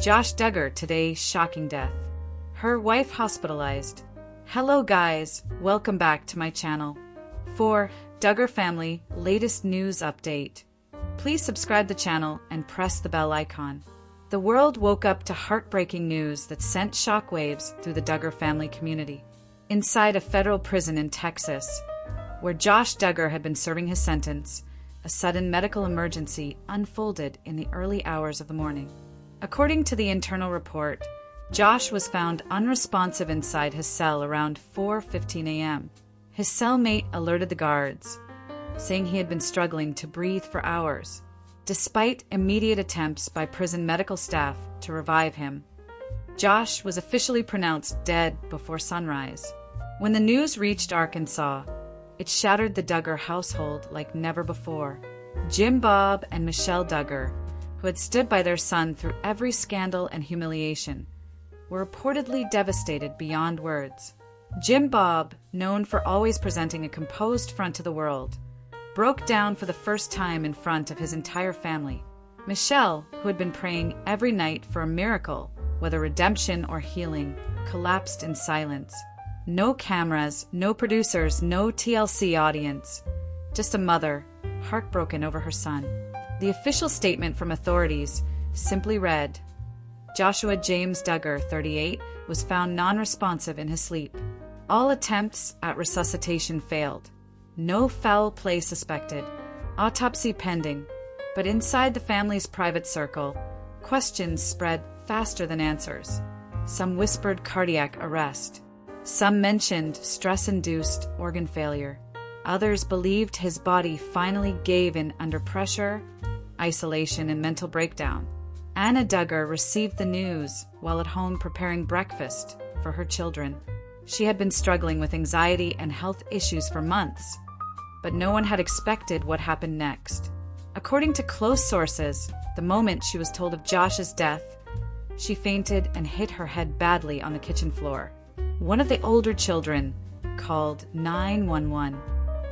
Josh Duggar today's shocking death. Her wife hospitalized. Hello guys, welcome back to my channel. For Duggar family latest news update. Please subscribe the channel and press the bell icon. The world woke up to heartbreaking news that sent shockwaves through the Duggar family community. Inside a federal prison in Texas, where Josh Duggar had been serving his sentence, a sudden medical emergency unfolded in the early hours of the morning. According to the internal report, Josh was found unresponsive inside his cell around 4:15 a.m. His cellmate alerted the guards, saying he had been struggling to breathe for hours. Despite immediate attempts by prison medical staff to revive him, Josh was officially pronounced dead before sunrise. When the news reached Arkansas, it shattered the Duggar household like never before. Jim Bob and Michelle Duggar, who had stood by their son through every scandal and humiliation, were reportedly devastated beyond words. Jim Bob, known for always presenting a composed front to the world, broke down for the first time in front of his entire family. Michelle, who had been praying every night for a miracle, whether redemption or healing, collapsed in silence. No cameras, no producers, no TLC audience. Just a mother, heartbroken over her son. The official statement from authorities simply read, Joshua James Duggar, 38, was found non-responsive in his sleep. All attempts at resuscitation failed. No foul play suspected. Autopsy pending. But inside the family's private circle, questions spread faster than answers. Some whispered cardiac arrest. Some mentioned stress-induced organ failure. Others believed his body finally gave in under pressure, isolation, and mental breakdown. Anna Duggar received the news while at home preparing breakfast for her children. She had been struggling with anxiety and health issues for months, but no one had expected what happened next. According to close sources, the moment she was told of Josh's death, she fainted and hit her head badly on the kitchen floor. One of the older children called 911.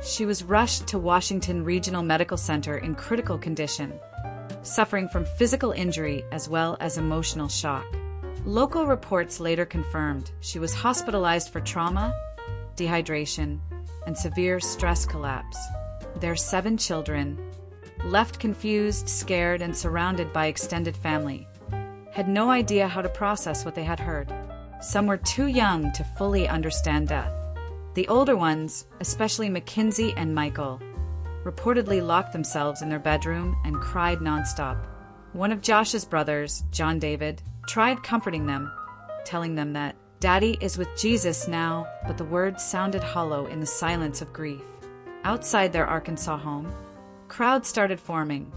She was rushed to Washington Regional Medical Center in critical condition, suffering from physical injury as well as emotional shock. Local reports later confirmed she was hospitalized for trauma, dehydration, and severe stress collapse. Their 7 children, left confused, scared, and surrounded by extended family, had no idea how to process what they had heard. Some were too young to fully understand death. The older ones, especially Mackenzie and Michael, reportedly locked themselves in their bedroom and cried nonstop. One of Josh's brothers, John David, tried comforting them, telling them that Daddy is with Jesus now, but the words sounded hollow in the silence of grief. Outside their Arkansas home, crowds started forming.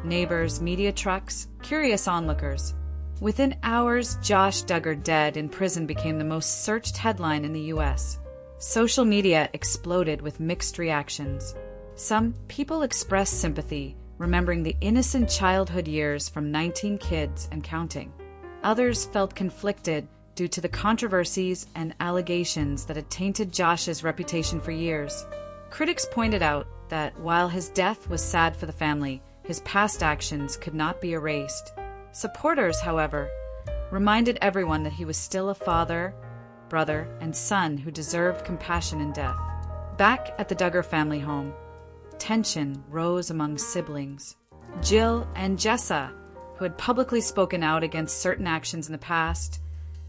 Neighbors, media trucks, curious onlookers. Within hours, Josh Duggar dead in prison became the most searched headline in the U.S. Social media exploded with mixed reactions. Some people expressed sympathy, remembering the innocent childhood years from 19 kids and counting. Others felt conflicted due to the controversies and allegations that had tainted Josh's reputation for years. Critics pointed out that while his death was sad for the family, his past actions could not be erased. Supporters, however, reminded everyone that he was still a father, brother, and son who deserved compassion in death. Back at the Duggar family home, tension rose among siblings. Jill and Jessa, who had publicly spoken out against certain actions in the past,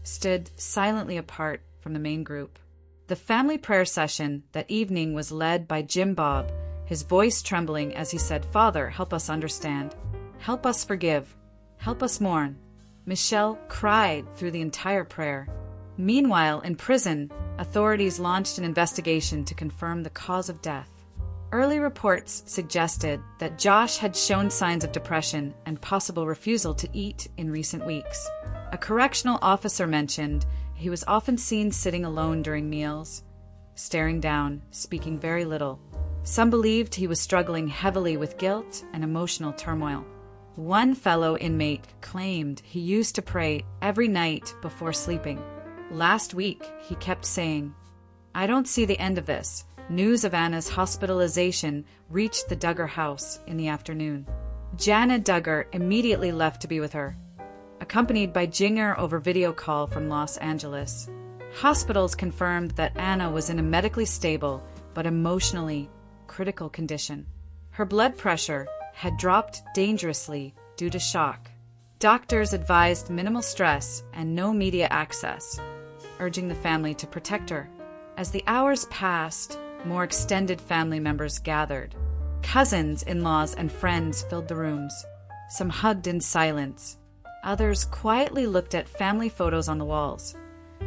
stood silently apart from the main group. The family prayer session that evening was led by Jim Bob, his voice trembling as he said, Father, help us understand. Help us forgive. Help us mourn. Michelle cried through the entire prayer. Meanwhile, in prison, authorities launched an investigation to confirm the cause of death. Early reports suggested that Josh had shown signs of depression and possible refusal to eat in recent weeks. A correctional officer mentioned he was often seen sitting alone during meals, staring down, speaking very little. Some believed he was struggling heavily with guilt and emotional turmoil. One fellow inmate claimed he used to pray every night before sleeping. Last week, he kept saying, I don't see the end of this. News of Anna's hospitalization reached the Duggar house in the afternoon. Jana Duggar immediately left to be with her. A accompanied by Jinger over video call from Los Angeles. Hospitals confirmed that Anna was in a medically stable but emotionally critical condition. Her blood pressure had dropped dangerously due to shock. Doctors advised minimal stress and no media access, urging the family to protect her. As the hours passed, more extended family members gathered. Cousins, in-laws, and friends filled the rooms. Some hugged in silence. Others quietly looked at family photos on the walls,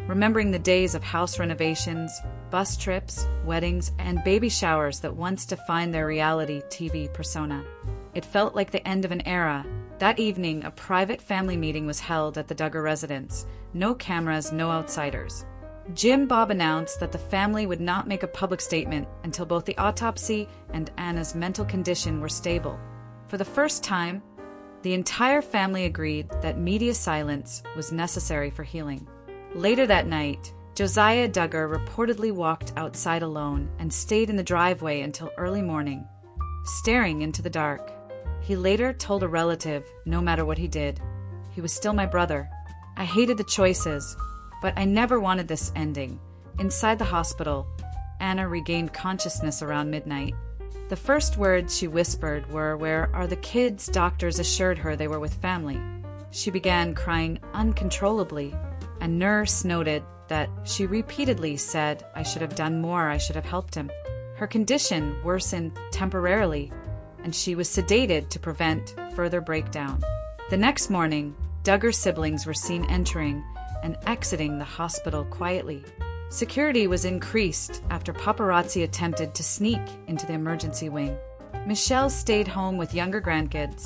remembering the days of house renovations, bus trips, weddings, and baby showers that once defined their reality TV persona. It felt like the end of an era. That evening, a private family meeting was held at the Duggar residence. No cameras, no outsiders. Jim Bob announced that the family would not make a public statement until both the autopsy and Anna's mental condition were stable. For the first time, the entire family agreed that media silence was necessary for healing. Later that night, Josiah Duggar reportedly walked outside alone and stayed in the driveway until early morning, staring into the dark. He later told a relative, no matter what he did, he was still my brother. I hated the choices, but I never wanted this ending. Inside the hospital, Anna regained consciousness around midnight. The first words she whispered were, "Where are the kids?" Doctors assured her they were with family. She began crying uncontrollably. A nurse noted that she repeatedly said, "I should have done more, I should have helped him." Her condition worsened temporarily, and she was sedated to prevent further breakdown. The next morning, Duggar siblings were seen entering and exiting the hospital quietly. Security was increased after paparazzi attempted to sneak into the emergency wing. Michelle stayed home with younger grandkids,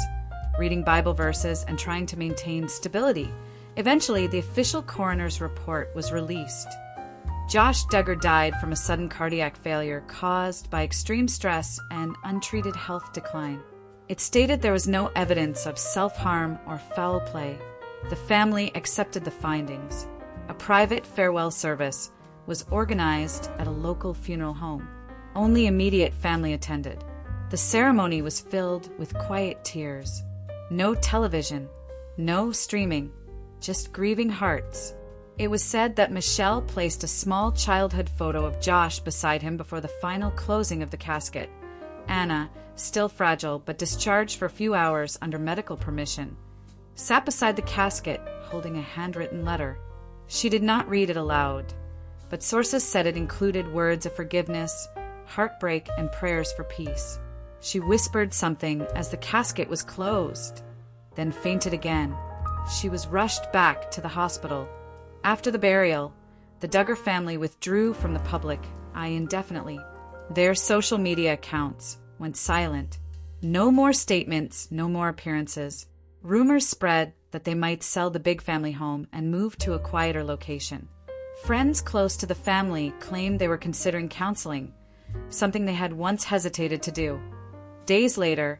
reading Bible verses and trying to maintain stability. Eventually, the official coroner's report was released. Josh Duggar died from a sudden cardiac failure caused by extreme stress and untreated health decline. It stated there was no evidence of self-harm or foul play. The family accepted the findings. A private farewell service was organized at a local funeral home. Only immediate family attended. The ceremony was filled with quiet tears. No television, no streaming, just grieving hearts. It was said that Michelle placed a small childhood photo of Josh beside him before the final closing of the casket. Anna, still fragile but discharged for a few hours under medical permission, sat beside the casket holding a handwritten letter. She did not read it aloud, but sources said it included words of forgiveness, heartbreak, and prayers for peace. She whispered something as the casket was closed, then fainted again. She was rushed back to the hospital. After the burial, the Duggar family withdrew from the public eye indefinitely. Their social media accounts went silent. No more statements, no more appearances. Rumors spread that they might sell the big family home and move to a quieter location. Friends close to the family claimed they were considering counseling, something they had once hesitated to do. Days later,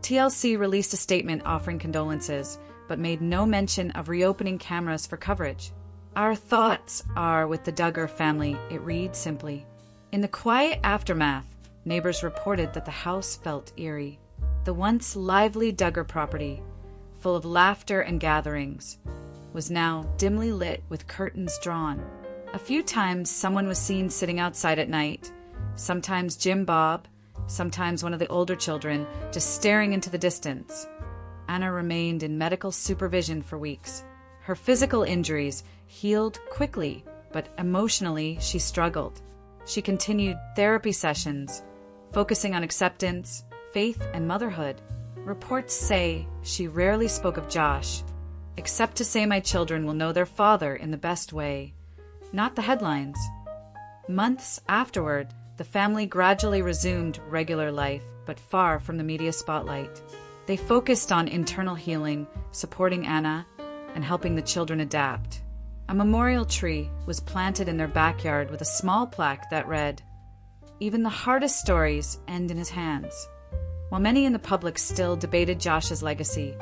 TLC released a statement offering condolences, but made no mention of reopening cameras for coverage. Our thoughts are with the Duggar family, it reads simply. In the quiet aftermath, neighbors reported that the house felt eerie. The once lively Duggar property, full of laughter and gatherings, was now dimly lit with curtains drawn. A few times someone was seen sitting outside at night, sometimes Jim Bob, sometimes one of the older children, just staring into the distance. Anna remained in medical supervision for weeks. Her physical injuries healed quickly, but emotionally she struggled. She continued therapy sessions, focusing on acceptance, faith, and motherhood. Reports say she rarely spoke of Josh, except to say my children will know their father in the best way, not the headlines. Months afterward, the family gradually resumed regular life, but far from the media spotlight. They focused on internal healing, supporting Anna, and helping the children adapt. A memorial tree was planted in their backyard with a small plaque that read, "Even the hardest stories end in his hands." While many in the public still debated Josh's legacy,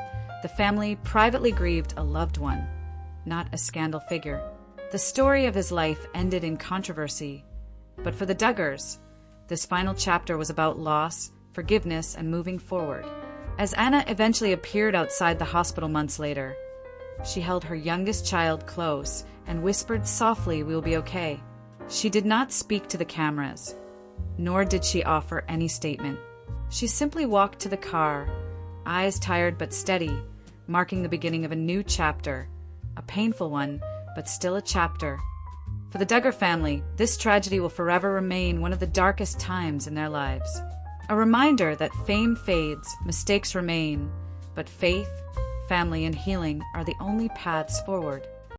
the family privately grieved a loved one, not a scandal figure. The story of his life ended in controversy, but for the Duggars, this final chapter was about loss, forgiveness, and moving forward. As Anna eventually appeared outside the hospital months later, She held her youngest child close and whispered softly, "We will be okay." She did not speak to the cameras, nor did she offer any statement. She simply walked to the car, eyes tired but steady, marking the beginning of a new chapter, a painful one, but still a chapter. For the Duggar family, this tragedy will forever remain one of the darkest times in their lives. A reminder that fame fades, mistakes remain, but faith, family, and healing are the only paths forward.